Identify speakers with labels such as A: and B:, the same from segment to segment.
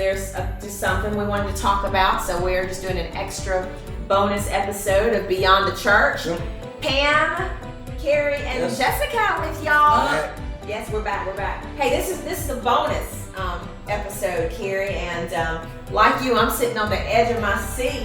A: there's just something we wanted to talk about. So we're just doing an extra bonus episode of Beyond the Church.
B: Yep.
A: Pam, Kerry, and Jessica with y'all. Yes, we're back. Hey, this is a bonus episode, Kerry, and like you, I'm sitting on the edge of my seat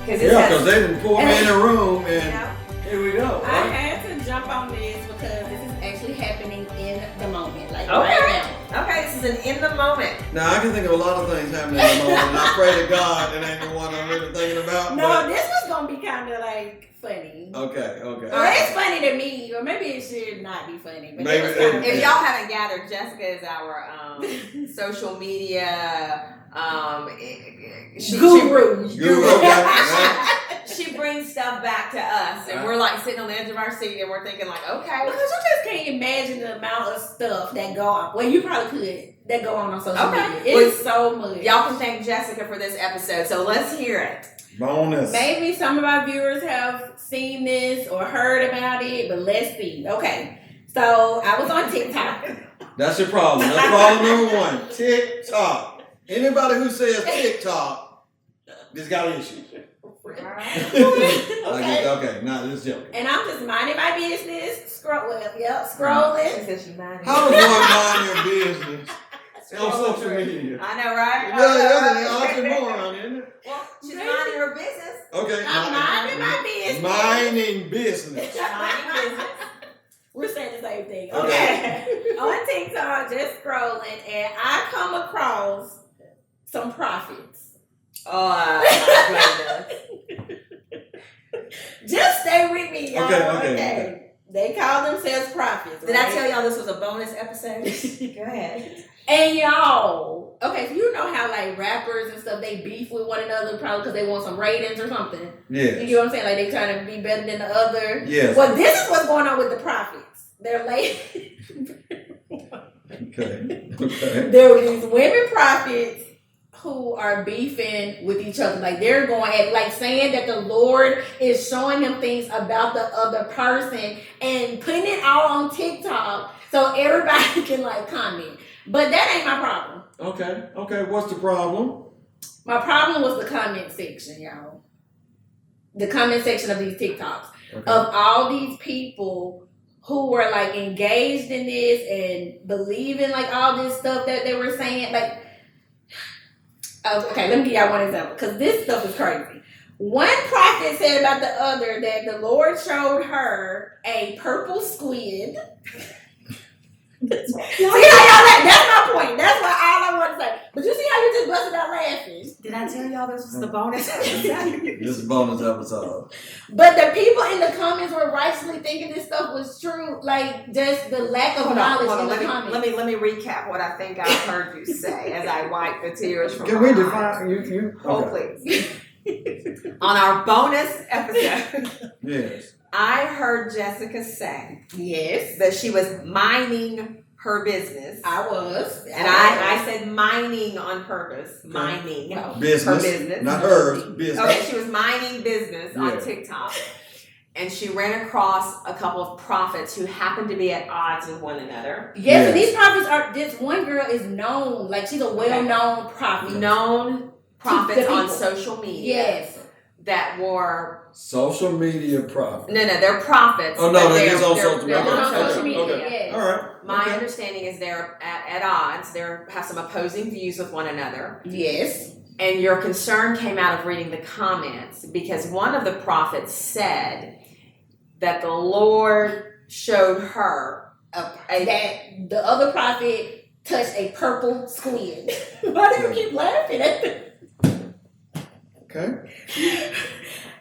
B: because they didn't pour me in a room, and here we go.
C: I
B: Right?
C: had to jump on this because this is actually happening in the moment, like
A: Okay.
C: right now.
A: Okay, this is an in the moment.
B: Now I can think of a lot of things happening in the moment, and I pray to God it ain't the one I'm really thinking about.
C: No, this was gonna be kind of like funny.
B: Okay.
C: Well, it's funny to me, or maybe it should not be funny. But
B: Maybe
C: it was kind of
A: If y'all haven't gathered, Jessica is our social media
C: guru.
A: She brings stuff back to us, and we're like sitting on the edge of our seat, and we're thinking like, okay.
C: Because you just can't imagine the amount of stuff that go on. Well, you probably could. That go on social media. It's so much.
A: Y'all can thank Jessica for this episode, so let's hear it.
B: Bonus.
C: Maybe some of our viewers have seen this or heard about it, but let's see. Okay, so I was on TikTok.
B: That's your problem. That's problem number one. TikTok. Anybody who says TikTok, just got issues. Okay, now this is joking.
C: And I'm just minding my business, scrolling.
A: She said she minded.
B: How does one mind your business on social media?
A: I know, right?
B: That's an oxymoron, isn't it?
A: Well, she's minding her business.
B: Okay.
C: I'm minding my business.
B: Mining business.
A: Minding business.
C: We're saying the same thing.
B: Okay.
C: On TikTok, just scrolling, and I come across some prophets.
A: Oh,
C: Just stay with me, y'all.
B: Okay.
C: They call themselves prophets.
A: Did I tell y'all this was a bonus episode? Go ahead.
C: And y'all, okay, so you know how like rappers and stuff, they beef with one another probably because they want some ratings or something.
B: Yeah.
C: You know what I'm saying? Like they trying to be better than the other.
B: Yes.
C: Well, this is what's going on with the prophets. They're late.
B: Okay.
C: There were these women prophets who are beefing with each other. Like they're going at like saying that the Lord is showing them things about the other person and putting it all on TikTok so everybody can like comment. But that ain't my problem.
B: Okay. What's the problem?
C: My problem was the comment section, y'all. The comment section of these TikToks.
B: Okay.
C: Of all these people who were like engaged in this and believing like all this stuff that they were saying. Like, okay, let me give y'all one example because this stuff is crazy. One prophet said about the other that the Lord showed her a purple squid. See how y'all that's my point. That's what all I want to say. But you see how you just busted out laughing.
A: Did I tell y'all this was the bonus episode?
B: This is a bonus episode.
C: But the people in the comments were rightfully thinking this stuff was true. Like just the lack of knowledge in the comments.
A: Let me recap what I think I heard you say as I wipe the tears from
B: Can
A: my
B: we
A: eyes.
B: define you?
A: Oh, please. On our bonus episode,
B: Yes.
A: I heard Jessica say
C: Yes.
A: that she was mining her business.
C: I was.
A: And I said mining on purpose. Mining.
B: Business.
A: Her business.
B: Not hers. Business.
A: Okay, she was mining business on
B: Yeah.
A: TikTok. And she ran across a couple of prophets who happened to be at odds with one another.
C: Yes, and these prophets are, this one girl is known. Like she's a well-known prophet.
A: Known prophets
C: people.
A: on social media.
C: Yes.
A: That were
B: Social media prophet.
A: no, they're prophets.
B: Oh no,
A: but
B: it is on
A: they're
B: social media.
C: they're on
A: on
C: social
A: social
C: media,
A: media.
C: yes.
B: All right.
A: My
B: Okay.
A: understanding is they're at odds. They have some opposing views with one another.
C: Yes.
A: And your concern came out of reading the comments because one of the prophets said that the Lord showed her
C: That the other prophet touched a purple squid. Why do you keep laughing at me?
B: Okay.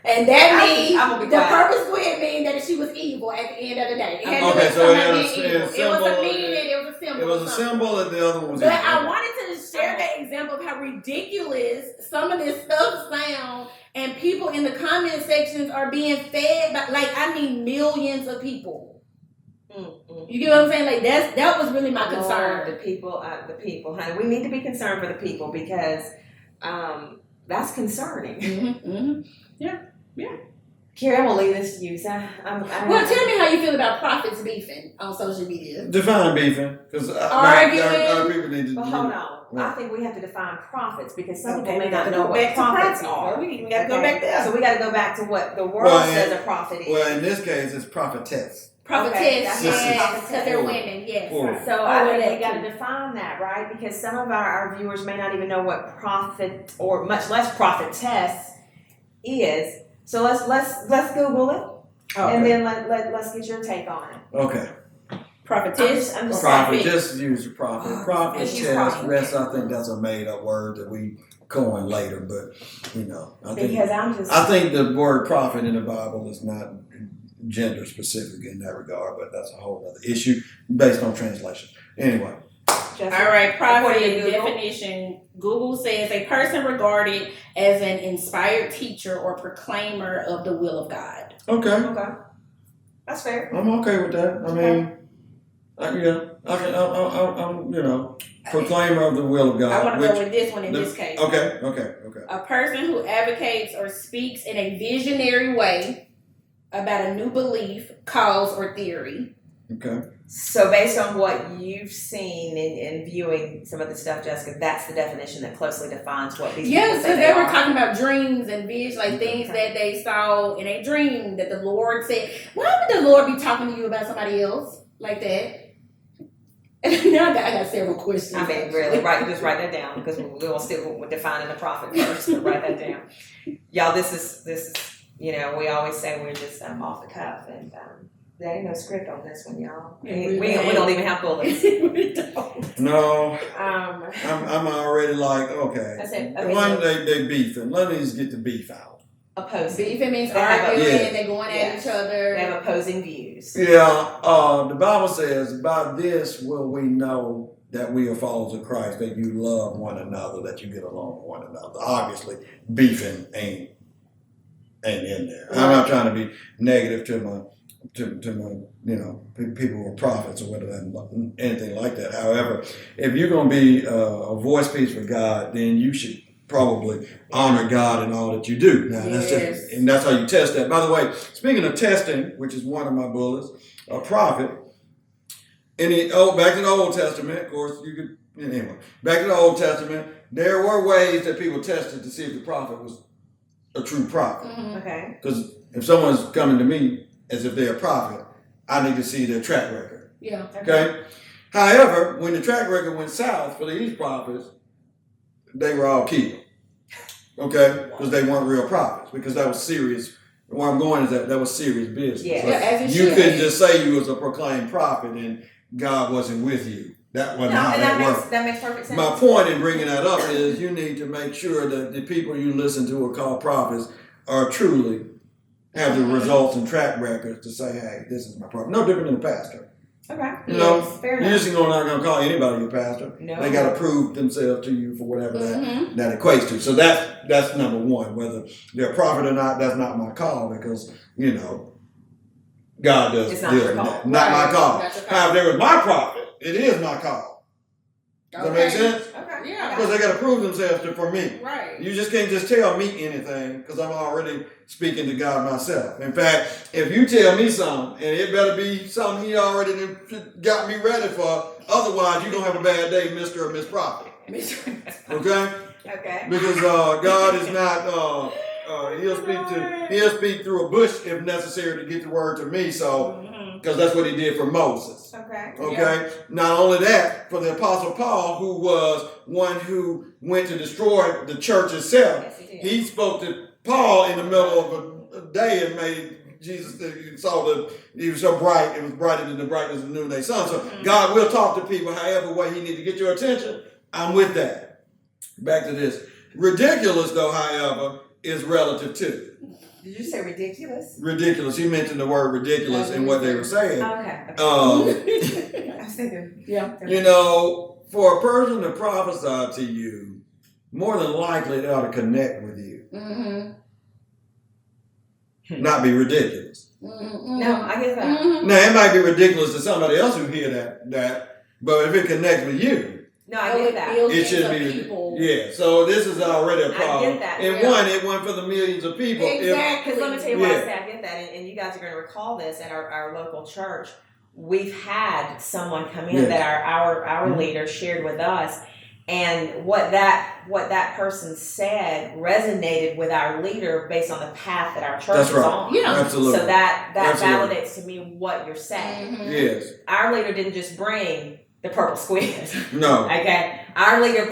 C: And that means
A: I'm gonna be
C: the
A: quiet.
C: purple squid means that she was evil at the end of the day. It had to
B: Okay,
C: be
B: so it
C: somebody
B: was
C: being evil.
B: a
C: It was a
B: symbol.
C: meaning, it was a symbol.
B: It was
C: or
B: a
C: something.
B: symbol and the other one was
C: But
B: evil.
C: I wanted to share that example of how ridiculous some of this stuff sounds, and people in the comment sections are being fed by, like, I mean, millions of people. You get what I'm saying? Like that was really my concern.
A: The people, honey. We need to be concerned for the people because that's concerning. Kerry, I'm gonna leave this to you. So
C: Well, tell me how you feel about prophets beefing on social media.
B: Define beefing, because
C: Arguing.
B: our people need to.
A: But hold on. I think we have to define prophets because some
C: Okay,
A: people may
C: we
A: not
C: gotta
A: know
C: go
A: what
C: back to
A: prophets
C: prophets.
A: are.
C: We even gotta go back there.
A: So we got to go back to what the world
B: Well,
A: says a prophet is.
B: Well, in this case, it's prophetess.
C: Prophetess,
A: Okay, that's
C: yes,
A: prophetess.
C: because they're women, yes.
B: Plural.
A: So
C: Oh,
A: I
C: well,
A: think we
C: that
A: got to
C: too.
A: define that, right? Because some of our viewers may not even know what prophet or much less prophetess is. So let's Google it, and then let's get your take on it.
B: Okay.
C: Prophetess.
A: I'm just
B: Prophet,
C: saying.
B: just use prophet.
A: Just use
B: Prophetess,
A: prophet.
B: rest, I think that's a made up word that we coin later, but I think
A: Because I'm just.
B: I think the word prophet in the Bible is not gender specific in that regard, but that's a whole other issue based on translation. Anyway.
C: All right, prophet
A: According to Google.
C: definition. Google says a person regarded as an inspired teacher or proclaimer of the will of God.
B: Okay.
A: Okay. That's fair.
B: I'm okay with that. I mean, I'm proclaimer of the will of God.
C: I want to go with this one in this case.
B: Okay.
C: A person who advocates or speaks in a visionary way about a new belief, cause, or theory.
B: Okay.
A: So based on what you've seen in viewing some of the stuff, Jessica, that's the definition that closely defines what these people
C: Yes,
A: say
C: because they were
A: are.
C: talking about dreams and visions, like things that they saw in a dream that the Lord said. Why would the Lord be talking to you about somebody else like that? And now I got several questions.
A: I mean, really, just write that down because we'll still defining the prophet first. But write that down, y'all. This is we always say we're just off the cuff, and there ain't no script on this one, y'all. We don't even have bullets.
C: We don't.
B: No. I'm already like, okay.
A: I said,
B: One, they beefing. Let me just get the beef out.
A: Opposing.
C: Beefing means
A: They have
C: arguing,
B: yeah.
C: they're going at
A: Yes.
C: each other.
A: They have opposing views.
B: Yeah, the Bible says, by this will we know that we are followers of Christ, that you love one another, that you get along with one another. Obviously, beefing ain't in there. I'm not trying to be negative to my people who are prophets or whatever, anything like that. However, if you're going to be a voice piece for God, then you should probably honor God in all that you do. Now, and that's how you test that. By the way, speaking of testing, which is one of my bullets, a prophet, back to the Old Testament, of course, back to the Old Testament, there were ways that people tested to see if the prophet was a true prophet.
C: Mm-hmm.
A: Okay.
B: Because if someone's coming to me as if they're a prophet, I need to see their track record.
C: Yeah.
B: Okay? However, when the track record went south for these prophets, they were all killed. Okay? Because they weren't real prophets. Because that was serious. Where I'm going is that was serious business.
A: Yes.
B: Like,
C: As it
B: you
C: should.
B: couldn't just say you was a proclaimed prophet and God wasn't with you. That wasn't how that worked.
A: That makes perfect sense.
B: My point in bringing that up is you need to make sure that the people you listen to are called prophets are truly have the results and track records to say, hey, this is my prophet. No different than a pastor.
A: Okay.
B: You know,
A: fair
B: you're
A: enough.
B: just not going to call anybody your pastor.
A: No.
B: They got to prove themselves to you for whatever
C: Mm-hmm.
B: that equates to. So that's number one. Whether they're a prophet or not, that's not my call because, God does
A: It's
B: deal
A: not your
B: with
A: call.
B: that. Not my
C: Right.
B: call.
C: Not your call.
B: However, there was my prophet. It is my call. Does that make sense?
A: Okay.
C: Yeah.
B: Because they got to prove themselves for me.
C: Right.
B: You just can't just tell me anything because I'm already speaking to God myself. In fact, if you tell me something, and it better be something He already got me ready for, otherwise you're going to have a bad day, Mr. or Miss Prophet. Okay?
A: Okay.
B: Because God is not, He'll speak through a bush if necessary to get the word to me, so, because that's what He did for Moses.
A: Okay.
B: Okay.
C: Yeah.
B: Not only that, for the Apostle Paul, who was one who went to destroy the church itself,
A: Yes, he did.
B: he spoke to Paul in the middle of a day and made Jesus. He saw that he was so bright; it was brighter than the brightness of the noonday sun. So God will talk to people however way He needs to get your attention. I'm with that. Back to this. Ridiculous, though, however, is relative to.
A: Did you say ridiculous?
B: Ridiculous. He mentioned the word ridiculous in what they were saying.
A: Okay. I was thinking.
C: Yeah.
B: For a person to prophesy to you, more than likely they ought to connect with you,
C: Mm-hmm.
B: not be ridiculous.
C: Mm-hmm.
A: No, I get that.
C: Mm-hmm.
B: Now, it might be ridiculous to somebody else who hear that, but if it connects with you,
A: No, I get that.
B: it should be.
C: People.
B: Yeah, so this is already a problem.
A: I get that.
B: And one, it went for the millions of people.
C: Exactly.
A: Because let me tell you why I
B: Yeah.
A: say I get that, and you guys are going to recall this at our local church. We've had someone come in
B: Yeah.
A: that our leader shared with us, And what that person said resonated with our leader based on the path that our church
B: That's
A: is
B: right.
A: on.
C: Yeah.
B: Absolutely.
A: So that
B: Absolutely.
A: validates to me what you're saying.
C: Mhm.
B: Yes.
A: Our leader didn't just bring the purple squid.
B: No.
A: Okay. Our leader,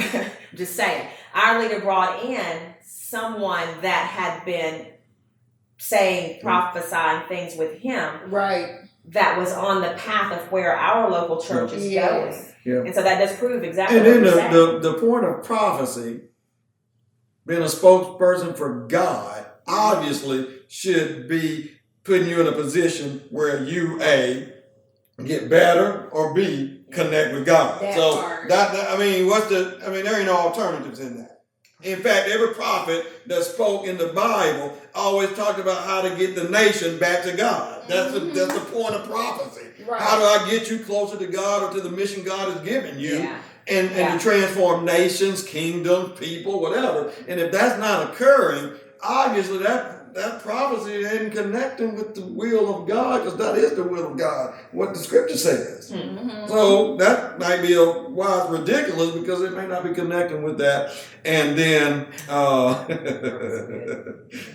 A: just saying, our leader brought in someone that had been saying, prophesying things with him
C: Right.
A: that was on the path of where our local church is going.
B: Yeah.
A: And so that does prove exactly
B: And
A: what
B: then
A: you're saying.
B: the point of prophecy, being a spokesperson for God, obviously should be putting you in a position where you A, get better, or B, connect with God.
C: That
B: So
C: part.
B: there ain't no alternatives in that. In fact, every prophet that spoke in the Bible always talked about how to get the nation back to God. That's the point of prophecy.
C: Right.
B: How do I get you closer to God or to the mission God has given you?
A: Yeah.
B: And to transform nations, kingdoms, people, whatever. And if that's not occurring, obviously that prophecy isn't connecting with the will of God, because that is the will of God, what the scripture says.
C: Mhm.
B: So that might be ridiculous, because it may not be connecting with that. And then,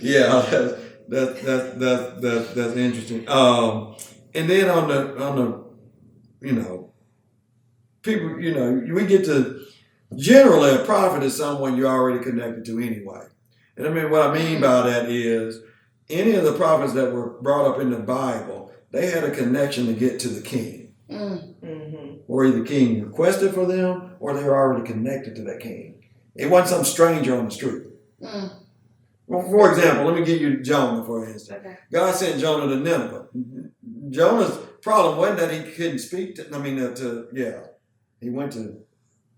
B: yeah, that's interesting. And then on the people, we get to, generally a prophet is someone you're already connected to anyway. And I mean, what I mean by that is, any of the prophets that were brought up in the Bible, they had a connection to get to the king.
A: Mm-hmm.
B: Or either the king requested for them, or they were already connected to that king. It wasn't some stranger on the street. Well, for example, let me give you Jonah, for instance.
A: Okay.
B: God sent Jonah to Nineveh. Jonah's problem wasn't that he couldn't speak he went to,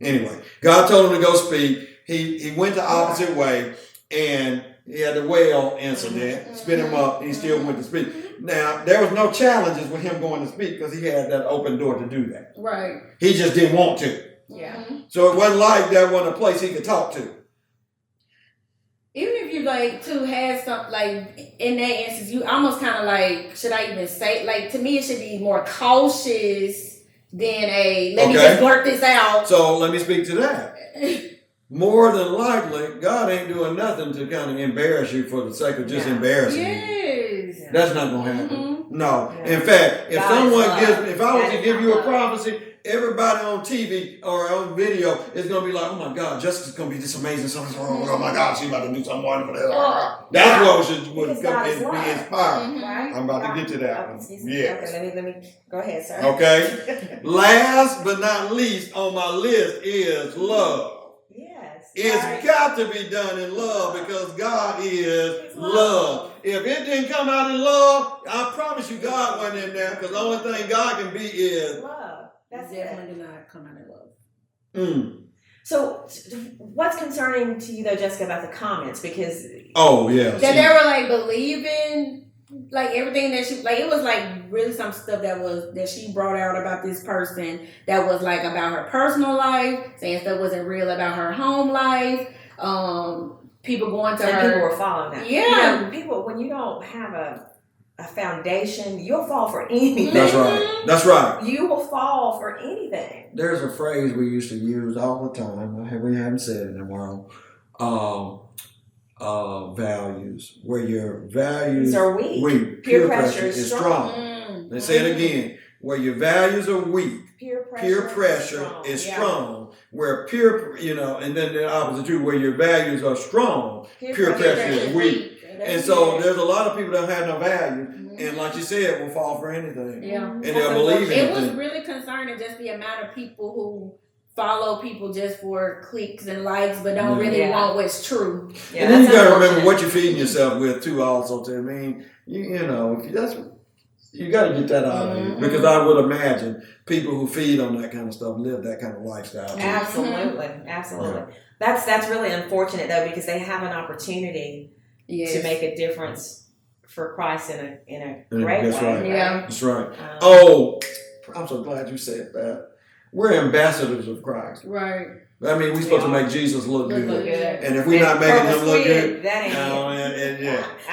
B: anyway, God told him to go speak. He went the opposite way, and he had the whale incident, spit him up, and he still went to speak. Now, there was no challenges with him going to speak, because he had that open door to do that.
C: Right.
B: He just didn't want to.
A: Yeah.
B: So it wasn't like that wasn't a place he could talk to.
C: Even if you had something like in that instance, you almost kind of like, should I even say, to me it should be more cautious than let me just blurt this out.
B: So let me speak to that. More than likely, God ain't doing nothing to kind of embarrass you for the sake of just embarrassing you.
C: Yes.
B: That's not going to happen.
C: Mm-hmm.
B: No.
A: Yeah.
B: In fact, if I was to give you a
A: love.
B: prophecy, everybody on TV or on video is going to be like, oh my God, Jessica's going to be this amazing. Oh my God, she's about to do something wonderful. That's what would be inspired.
A: Right?
B: I'm about to get to that one. Yes.
A: Okay, let me go ahead, sir.
B: Okay. Last but not least on my list is love.
A: Yes.
B: It's got to be done in love, because God is love. If it didn't come out in love, I promise you God wasn't in there, because the only thing God can be is
A: love. That's
C: definitely did not come out in love.
A: So, what's concerning to you though, Jessica, about the comments? Because
C: that they were believing everything that she it was really some stuff that she brought out about this person that was about her personal life, saying stuff wasn't real about her home life. People going to her.
A: People were following that.
C: Yeah,
A: people, when you don't have a foundation, you'll fall for anything.
B: That's right.
A: You will fall for anything.
B: There's a phrase we used to use all the time. We haven't said it in a while. Values, where your values
A: are weak. Peer pressure is strong.
B: Let's say it again. Where your values are weak,
A: peer
B: pressure is strong. Where and then the opposite too, where your values are strong, peer pressure is weak. And so there's a lot of people that have no value, and like you said, will fall for anything.
C: Yeah,
B: and they'll believe in
C: it. It was really concerning, just the amount of people who follow people just for clicks and likes, but don't really want what's true.
B: Yeah, and then you got to remember what you're feeding yourself with too. Also, I mean, you got to get that out of you, because I would imagine people who feed on that kind of stuff live that kind of lifestyle too.
A: Absolutely.
B: Yeah.
A: That's really unfortunate though, because they have an opportunity to make a difference for Christ in a great way.
B: Right.
C: Yeah,
B: that's right. I'm so glad you said that. We're ambassadors of Christ.
C: Right.
B: I mean, we're supposed to make Jesus look good. And if we're not making him look good,
A: that ain't
B: I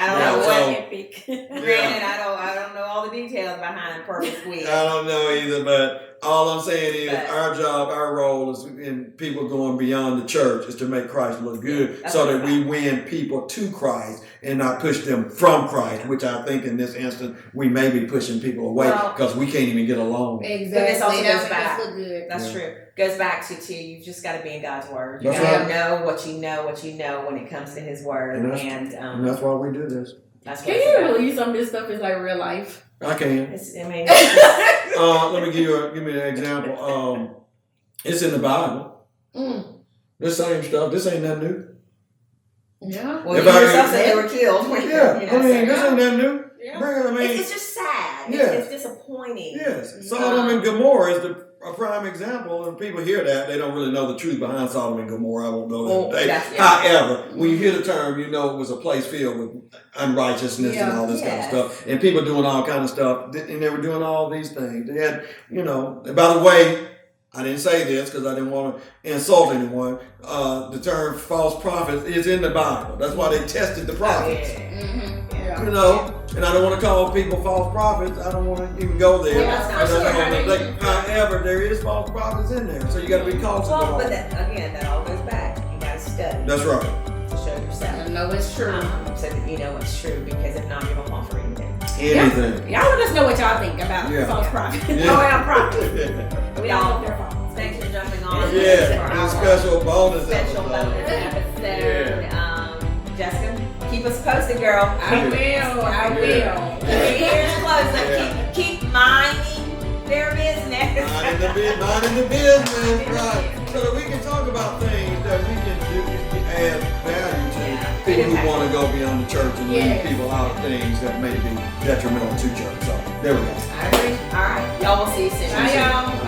B: don't
A: know what Granted, I don't know all the details behind purple squid.
B: I don't know either, but All I'm saying is
A: But-
B: our job, our role is in people going beyond the church is to make Christ look good
A: That's
B: so
A: what
B: that
A: it's
B: we win people to Christ and not push them from Christ, which I think in this instance we may be pushing people away
A: Well-
B: because we can't even get along.
C: Exactly.
A: But this also
C: That
A: goes
C: makes
A: back.
C: us look good.
A: That's
B: Yeah.
A: true. Goes back to you've just got to be in God's word. You
B: That's
A: gotta
B: right.
A: know what you know when it comes to His word,
B: And
A: and
B: And that's why we do this.
A: that's what
C: Can
A: it's
C: you
A: about.
C: believe some of this stuff is like real life?
B: I can.
A: I mean, it's
B: Let me give me an example. It's in the Bible.
C: Mm.
B: This same stuff. This ain't nothing new.
C: Yeah.
A: well,
B: If
A: you
B: I-
A: yourself said they were killed.
B: Yeah,
A: You know,
B: I mean, this
A: so-
B: ain't nothing new.
C: Yeah.
B: Bring it, I mean,
A: it's just sad.
B: Yeah.
A: It's disappointing.
B: yes, Sodom and Gomorrah is a prime example, and people hear that they don't really know the truth behind Sodom and Gomorrah. I won't go
A: Oh,
B: there today.
A: that's- yeah.
B: However, when you hear the term, you know it was a place filled with unrighteousness and
C: Yeah.
B: all this kind of
A: Yes.
B: stuff, and people doing all kind of stuff, and they were doing all these things. They had, and by the way, I didn't say this because I didn't want to insult anyone. The term false prophets is in the Bible. That's why they tested the prophets.
C: Mm-hmm. Yeah.
B: And I don't want to call people false prophets. I don't want to even go there.
C: Yeah,
B: Because
C: for
B: I
C: sure.
B: don't wanna think- however, there is false prophets in there, so you got to be cautious.
A: Well,
B: about
A: but
B: it.
A: that all goes back. You got to study
B: That's right.
A: to show yourself.
C: I know it's true.
A: So that you know it's true, because if not, you don't fall for anything.
B: Anything.
C: Y'all let us know what y'all think about
B: Yeah.
C: false prophets.
B: Yeah.
A: Oh, I'm prophets.
C: We don't know if they're false.
A: Thanks for jumping on.
B: Yeah,
A: For
B: this
A: our
B: special bonus
A: special
B: episode.
A: bonus episode. Jessica, keep us posted, girl.
C: I will.
A: Keep your ears closed.
B: Yeah.
A: Keep minding their business.
B: Minding the business, right? So that we can talk about things that we can do, add value to
A: Yeah.
B: people who want to go beyond the church and lead
C: Yes.
B: people out of things that may be detrimental to church. So there we go.
C: I agree.
A: All right, y'all will see you soon.
C: Bye, y'all.